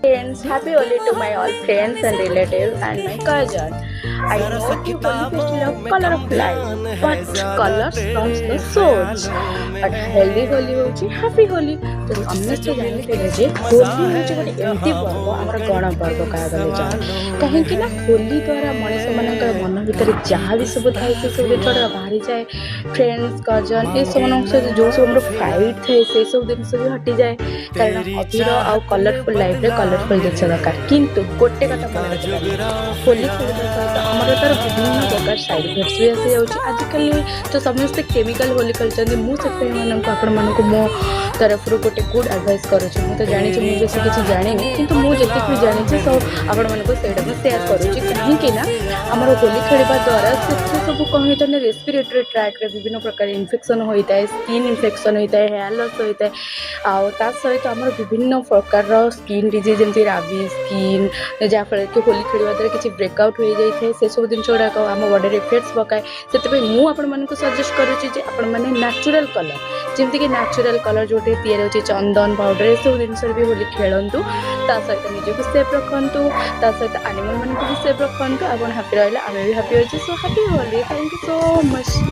Friends, happy Holi to my all friends and relatives and my cousin. I know you Holi festival of color of life, but colors from the souls. But healthy Holi होची happy Holi. तो ସମସ୍ତେ ଜାଣିଥିବେ ଯେ ହୋଲି ହେଉଛି ଗୋଟେ ଏମିତି ପର୍ବ ଆମର ଗଣପର୍ବ କହିବାକୁ ଯାଏ କାହିଁକି ନା ହୋଲି ଦ୍ୱାରା ମଣିଷମାନଙ୍କର ମନ ଭିତରେ ଯାହା ବି ସବୁ ଥାଏ ସେସବୁ ଜିନିଷଟା ବାହାରିଯାଏ ଫ୍ରେଣ୍ଡସ୍ କଜନ୍ ଏସବୁମାନଙ୍କ ସହିତ ଯେଉଁ ସବୁ ଆମର ଫାଇଟ୍ ଥାଏ ସେସବୁ ଜିନିଷ ବି ହଟିଯାଏ କାରଣ ଅବିର ଆଉ କଲରଫୁଲ୍ ଲାଇଫ୍ରେ କଲରଫୁଲ୍ ଜିନିଷ ଦରକାର କିନ୍ତୁ ଗୋଟେ କଥା ମନେ ରଖିପାରିବା ହୋଲି ଖେଳିବା ସହିତ ଆମର ତା'ର ବିଭିନ୍ନ ପ୍ରକାର ସାଇଡ଼୍ ଇଫେକ୍ଟସ୍ ବି ଆସିଯାଉଛି ଆଜିକାଲି ତ ସମସ୍ତେ କେମିକାଲ୍ ହୋଲି ଖେଳୁଛନ୍ତି ମୁଁ ସେଥିପାଇଁ ଆପଣମାନଙ୍କୁ ମୋ ତରଫରୁ ଗୋଟେ ଗୁଡ୍ ଆଡଭାଇସ୍ କରୁଛି ମୁଁ ତ ଜାଣିଛି ମୁଁ ବେଶୀ କିଛି ଜାଣିନି କିନ୍ତୁ ମୁଁ ଯେତିକି ବି ଜାଣିଛି ଆପଣମାନଙ୍କୁ ସେଇଟା ମୁଁ ସେୟାର କରୁଛି କାହିଁକି ନା ଆମର ହୋଲି ଖେଳିବା ଦ୍ୱାରା ସେଥିରେ ସବୁ କ'ଣ ହୋଇଥାଏ ନା ରେସ୍ପିରେଟୋରୀ ଟ୍ରାକ୍ଟରେ ବିଭିନ୍ନ ପ୍ରକାର ଇନଫେକ୍ସନ୍ ହୋଇଥାଏ ସ୍କିନ୍ ଇନଫେକ୍ସନ୍ ହୋଇଥାଏ ହେୟାର୍ ଲସ୍ ହୋଇଥାଏ ଆଉ ତା ସହିତ ଆମର ବିଭିନ୍ନ ପ୍ରକାରର ସ୍କିନ୍ ଡିଜିଜ୍ ଯେମିତି ରାବି ସ୍କିନ୍ ଯାହାଫଳରେ କି ହୋଲି ଖେଳିବା ଦ୍ୱାରା କିଛି ବ୍ରେକ୍ଆଉଟ୍ ହୋଇଯାଇଥାଏ ସେସବୁ ଜିନିଷ ଗୁଡ଼ାକ ଆମ ବଡ଼ିରେ ଇଫେକ୍ଟସ୍ ପକାଏ ସେଥିପାଇଁ ମୁଁ ଆପଣମାନଙ୍କୁ ସଜେଷ୍ଟ କରୁଛି ଯେ ଆପଣମାନେ ନ୍ୟାଚୁରାଲ୍ କଲର୍ ଯେମିତିକି ନ୍ୟାଚୁରାଲ୍ କଲର୍ ଯେଉଁଠି ତିଆରି ହେଉଛି ଚନ୍ଦନ ପାଉଡ଼ର ଏସବୁ ଜିନିଷରେ ବି ହୋଲି ଖେଳନ୍ତୁ ତା ସହିତ ନିଜକୁ ସେଫ୍ ରଖନ୍ତୁ ତା ସହିତ ଆନିମଲ୍ମାନଙ୍କୁ ବି ସେଫ୍ ରଖନ୍ତୁ ଆପଣ ହାପି ରହିଲେ ଆମେ ବି ହାପି ଅଛୁ so happy Holi thank you so much.